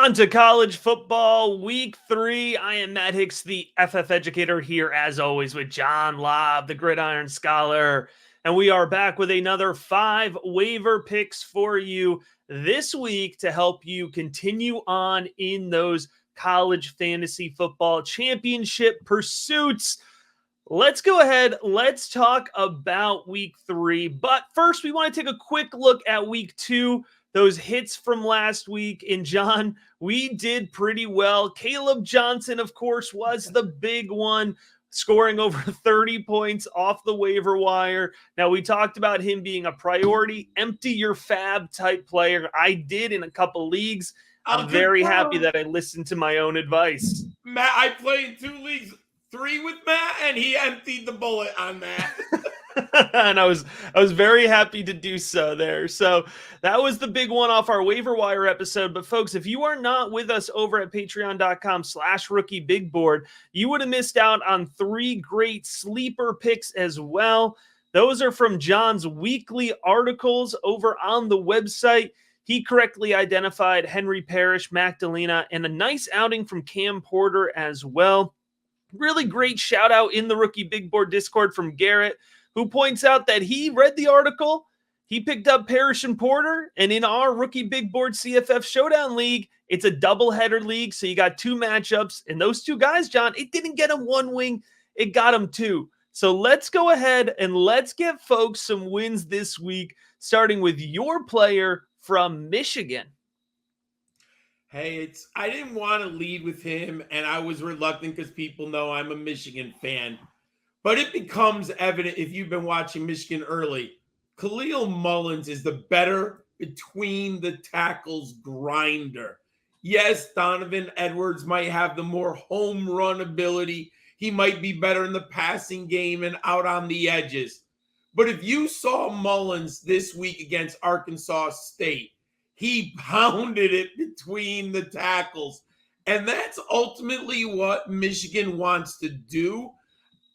On to college football, week 3. I am Matt Hicks, the FF educator, here as always with John Lobb, the Gridiron Scholar. And we are back with another 5 waiver picks for you this week to help you continue on in those college fantasy football championship pursuits. Let's go ahead. Let's talk about week 3. But first, we want to take a quick look at week 2. Those hits from last week. And John, we did pretty well. Caleb Johnson, of course, was the big one, scoring over 30 points off the waiver wire. Now, we talked about him being a priority, empty your fab type player. I did in a couple leagues. I'm very happy that I listened to my own advice. Matt, I played 2 leagues, 3 with Matt, and he emptied the bullet on that. And I was very happy to do so there. So that was the big one off our waiver wire episode. But folks, if you are not with us over at patreon.com/rookiebigboard, you would have missed out on 3 great sleeper picks as well. Those are from John's weekly articles over on the website. He correctly identified Henry Parrish, Magdalena, and a nice outing from Cam Porter as well. Really great shout out in the Rookie Big Board Discord from Garrett, who points out that he read the article, he picked up Parrish and Porter, and in our Rookie Big Board CFF Showdown League, it's a doubleheader league, so you got 2 matchups, and those 2 guys, John, it didn't get them 1 wing, it got them 2. So let's go ahead and let's give folks some wins this week, starting with your player from Michigan. Hey, I didn't want to lead with him, and I was reluctant because people know I'm a Michigan fan. But it becomes evident if you've been watching Michigan early. Khil Mullins is the better between the tackles grinder. Yes, Donovan Edwards might have the more home run ability. He might be better in the passing game and out on the edges. But if you saw Mullins this week against Arkansas State, he pounded it between the tackles. And that's ultimately what Michigan wants to do.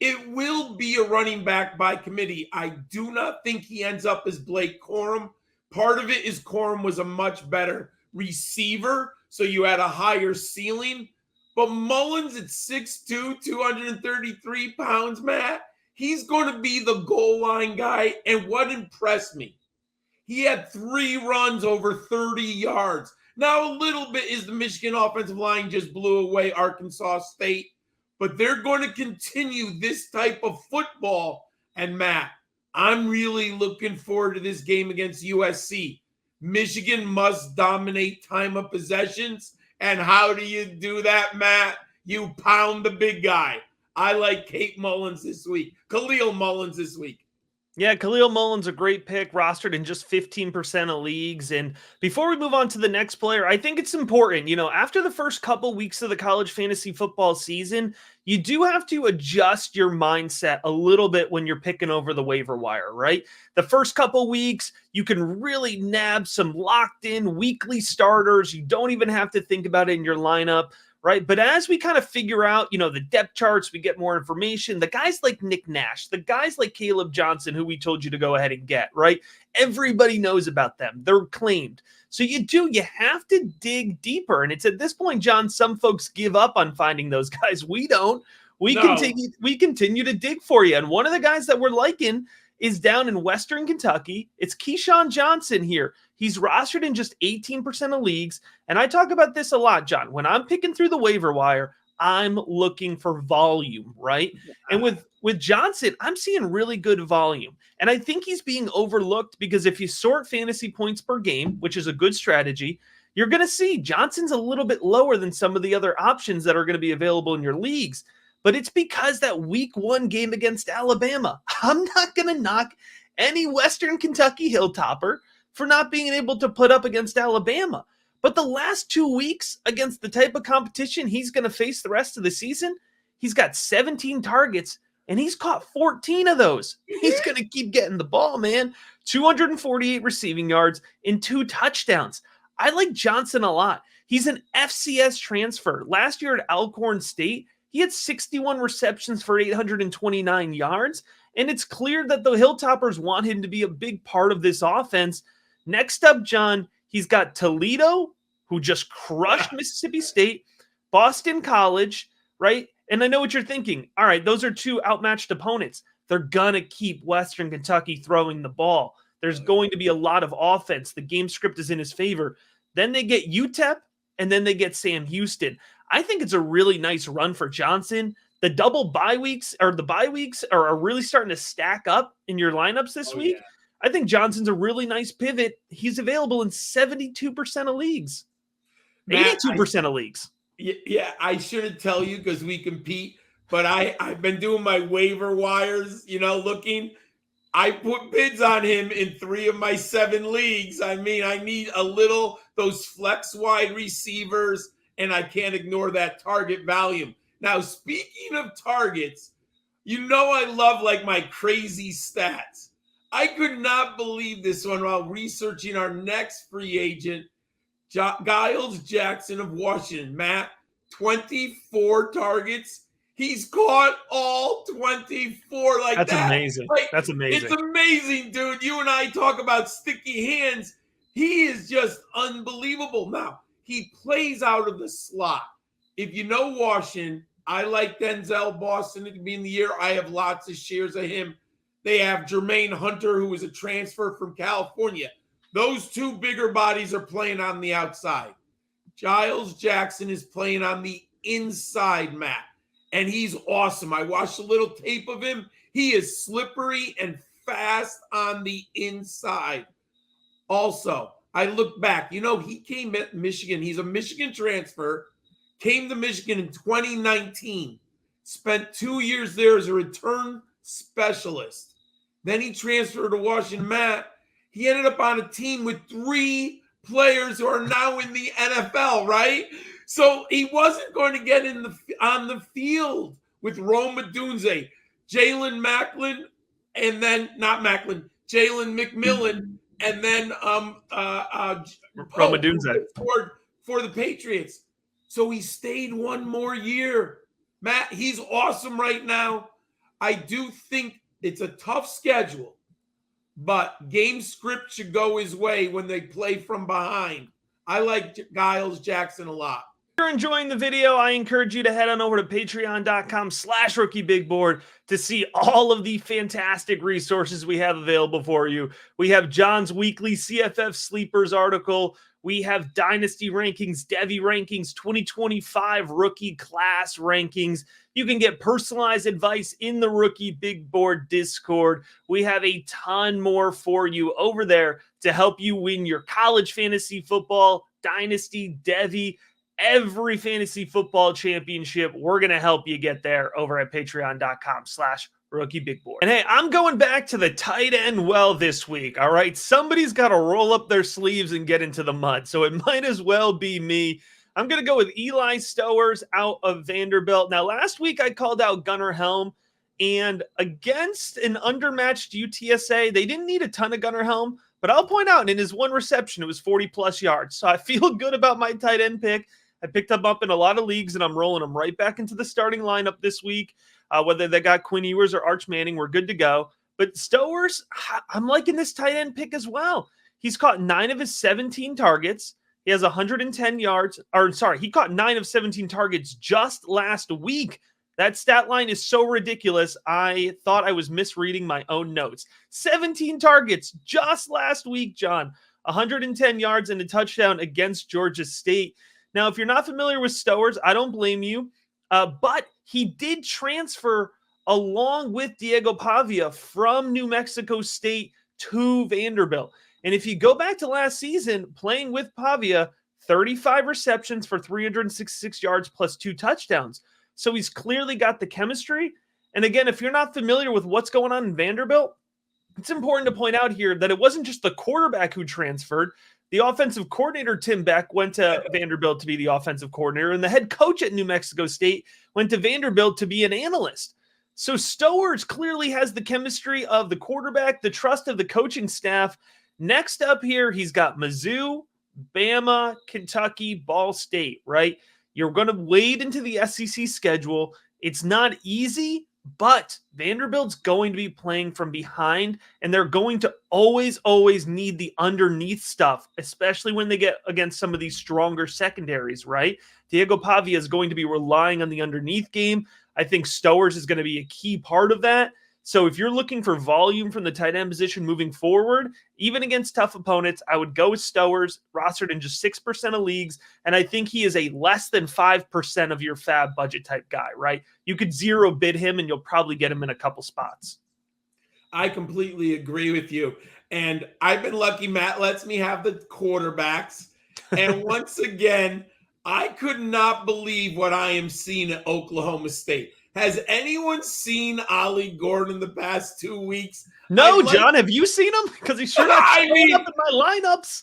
It will be a running back by committee. I do not think he ends up as Blake Corum. Part of it is Corum was a much better receiver, so you had a higher ceiling. But Mullins at 6'2", 233 pounds, Matt, he's going to be the goal line guy. And what impressed me, he had 3 runs over 30 yards. Now, a little bit is the Michigan offensive line just blew away Arkansas State. But they're going to continue this type of football. And Matt, I'm really looking forward to this game against USC. Michigan must dominate time of possessions. And how do you do that, Matt? You pound the big guy. I like Khil Mullins this week. Yeah, Khil Mullins, a great pick, rostered in just 15% of leagues. And before we move on to the next player, I think it's important, after the first couple weeks of the college fantasy football season, you do have to adjust your mindset a little bit when you're picking over the waiver wire, right? The first couple weeks, you can really nab some locked in weekly starters. You don't even have to think about it in your lineup. Right. But as we kind of figure out, the depth charts, we get more information. The guys like Nick Nash, the guys like Caleb Johnson, who we told you to go ahead and get, right? Everybody knows about them. They're claimed. So you have to dig deeper. And it's at this point, John, some folks give up on finding those guys. We don't. We continue to dig for you. And one of the guys that we're liking is down in Western Kentucky. It's Keyshawn Johnson here. He's rostered in just 18% of leagues. And I talk about this a lot, John. When I'm picking through the waiver wire, I'm looking for volume, right? And with Johnson, I'm seeing really good volume. And I think he's being overlooked because if you sort fantasy points per game, which is a good strategy, you're going to see Johnson's a little bit lower than some of the other options that are going to be available in your leagues. But it's because that week 1 game against Alabama. I'm not going to knock any Western Kentucky Hilltopper for not being able to put up against Alabama. But the last 2 weeks against the type of competition he's going to face the rest of the season, he's got 17 targets, and he's caught 14 of those. He's going to keep getting the ball, man. 248 receiving yards and 2 touchdowns. I like Johnson a lot. He's an FCS transfer. Last year at Alcorn State, he had 61 receptions for 829 yards, and it's clear that the Hilltoppers want him to be a big part of this offense. Next up, John, he's got Toledo, who just crushed Mississippi State, Boston College, right? And I know what you're thinking. All right, those are two outmatched opponents. They're going to keep Western Kentucky throwing the ball. There's going to be a lot of offense. The game script is in his favor. Then they get UTEP, and then they get Sam Houston. I think it's a really nice run for Johnson. The bye weeks are really starting to stack up in your lineups this week. Yeah. I think Johnson's a really nice pivot. He's available in 72% of leagues, 82% of leagues. Yeah, I shouldn't tell you because we compete, but I've been doing my waiver wires, looking. I put bids on him in 3 of my 7 leagues. I mean, I need those flex wide receivers, and I can't ignore that target volume. Now, speaking of targets, I love my crazy stats. I could not believe this one while researching our next free agent, Giles Jackson of Washington. Matt, 24 targets. He's caught all 24. That's amazing. That's amazing. It's amazing, dude. You and I talk about sticky hands. He is just unbelievable. Now, he plays out of the slot. If you know Washington, I like Denzel Boston at the beginning of the year. I have lots of shares of him. They have Jermaine Hunter, who is a transfer from California. Those two bigger bodies are playing on the outside. Giles Jackson is playing on the inside, Matt, and he's awesome. I watched a little tape of him. He is slippery and fast on the inside. Also, I look back. He came at Michigan. He's a Michigan transfer, came to Michigan in 2019, spent 2 years there as a return specialist. Then he transferred to Washington. Matt, he ended up on a team with 3 players who are now in the NFL, right? So he wasn't going to get on the field with Rome Odunze, Jalen Macklin, and then Jalen McMillan, and then Rome Odunze for the Patriots. So he stayed 1 more year. Matt, he's awesome right now. I do think it's a tough schedule, but game script should go his way when they play from behind. I like Giles Jackson a lot. If you're enjoying the video, I encourage you to head on over to patreon.com/rookiebigboard to see all of the fantastic resources we have available for you. We have John's weekly CFF Sleepers article. We have Dynasty Rankings, Devy Rankings, 2025 Rookie Class Rankings. You can get personalized advice in the Rookie Big Board Discord. We have a ton more for you over there to help you win your college fantasy football, Dynasty, Devy, every fantasy football championship. We're going to help you get there over at patreon.com/rookiebigboard. And hey, I'm going back to the tight end well this week. All right. Somebody's got to roll up their sleeves and get into the mud. So it might as well be me. I'm going to go with Eli Stowers out of Vanderbilt. Now, last week I called out Gunnar Helm, and against an undermatched UTSA, they didn't need a ton of Gunnar Helm, but I'll point out in his 1 reception, it was 40+ yards. So I feel good about my tight end pick. I picked him up in a lot of leagues, and I'm rolling him right back into the starting lineup this week. Whether they got Quinn Ewers or Arch Manning, we're good to go. But Stowers, I'm liking this tight end pick as well. He's caught 9 of his 17 targets. He has 110 yards. He caught 9 of 17 targets just last week. That stat line is so ridiculous, I thought I was misreading my own notes. 17 targets just last week, John. 110 yards and a touchdown against Georgia State. Now, if you're not familiar with Stowers, I don't blame you. But he did transfer along with Diego Pavia from New Mexico State to Vanderbilt. And if you go back to last season, playing with Pavia, 35 receptions for 366 yards plus 2 touchdowns. So he's clearly got the chemistry. And again, if you're not familiar with what's going on in Vanderbilt, it's important to point out here that it wasn't just the quarterback who transferred. The offensive coordinator, Tim Beck, went to Vanderbilt to be the offensive coordinator, and the head coach at New Mexico State went to Vanderbilt to be an analyst. So Stowers clearly has the chemistry of the quarterback, the trust of the coaching staff. Next up here, he's got Mizzou, Bama, Kentucky, Ball State, right? You're going to wade into the SEC schedule. It's not easy, But Vanderbilt's going to be playing from behind, and they're going to always need the underneath stuff, especially when they get against some of these stronger secondaries, right? Diego Pavia is going to be relying on the underneath game. I think Stowers is going to be a key part of that. So if you're looking for volume from the tight end position moving forward, even against tough opponents, I would go with Stowers, rostered in just 6% of leagues. And I think he is a less than 5% of your fab budget type guy, right? You could zero bid him and you'll probably get him in a couple spots. I completely agree with you. And I've been lucky, Matt lets me have the quarterbacks. And once again, I could not believe what I am seeing at Oklahoma State. Has anyone seen Ollie Gordon the past 2 weeks? No, John, have you seen him? Because he's sure not showing up in my lineups.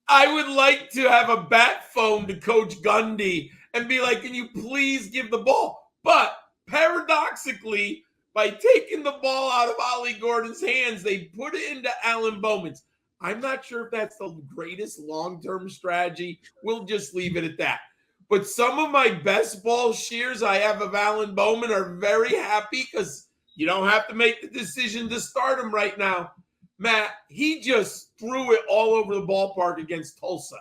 I would like to have a bat phone to Coach Gundy and be like, can you please give the ball? But paradoxically, by taking the ball out of Ollie Gordon's hands, they put it into Alan Bowman's. I'm not sure if that's the greatest long-term strategy. We'll just leave it at that. But some of my best ball shares I have of Alan Bowman are very happy because you don't have to make the decision to start him right now. Matt, he just threw it all over the ballpark against Tulsa.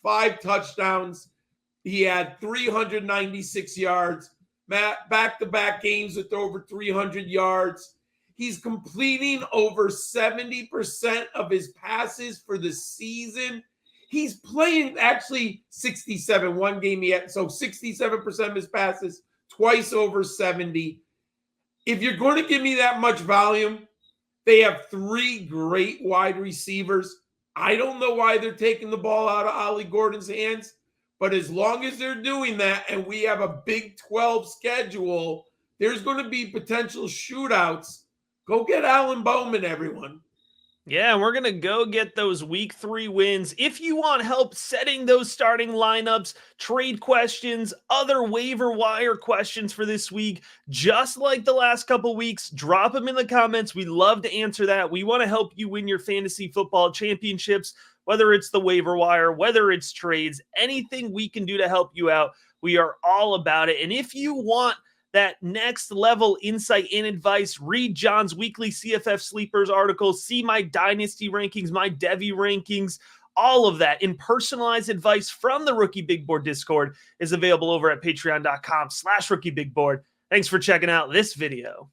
5 touchdowns. He had 396 yards. Matt, back-to-back games with over 300 yards. He's completing over 70% of his passes for the season. He's playing actually 67. One game he had, so 67% of his passes, twice over 70. If you're going to give me that much volume, they have 3 great wide receivers. I don't know why they're taking the ball out of Ollie Gordon's hands, but as long as they're doing that and we have a Big 12 schedule, there's going to be potential shootouts. Go get Alan Bowman, everyone. Yeah, we're going to go get those week 3 wins. If you want help setting those starting lineups, trade questions, other waiver wire questions for this week, just like the last couple weeks, drop them in the comments. We love to answer that. We want to help you win your fantasy football championships, whether it's the waiver wire, whether it's trades, anything we can do to help you out. We are all about it. And if you want that next level insight and advice, read John's weekly CFF Sleepers articles, see my dynasty rankings, my Devy rankings, all of that in personalized advice from the Rookie Big Board Discord is available over at patreon.com/rookiebigboard. Thanks for checking out this video.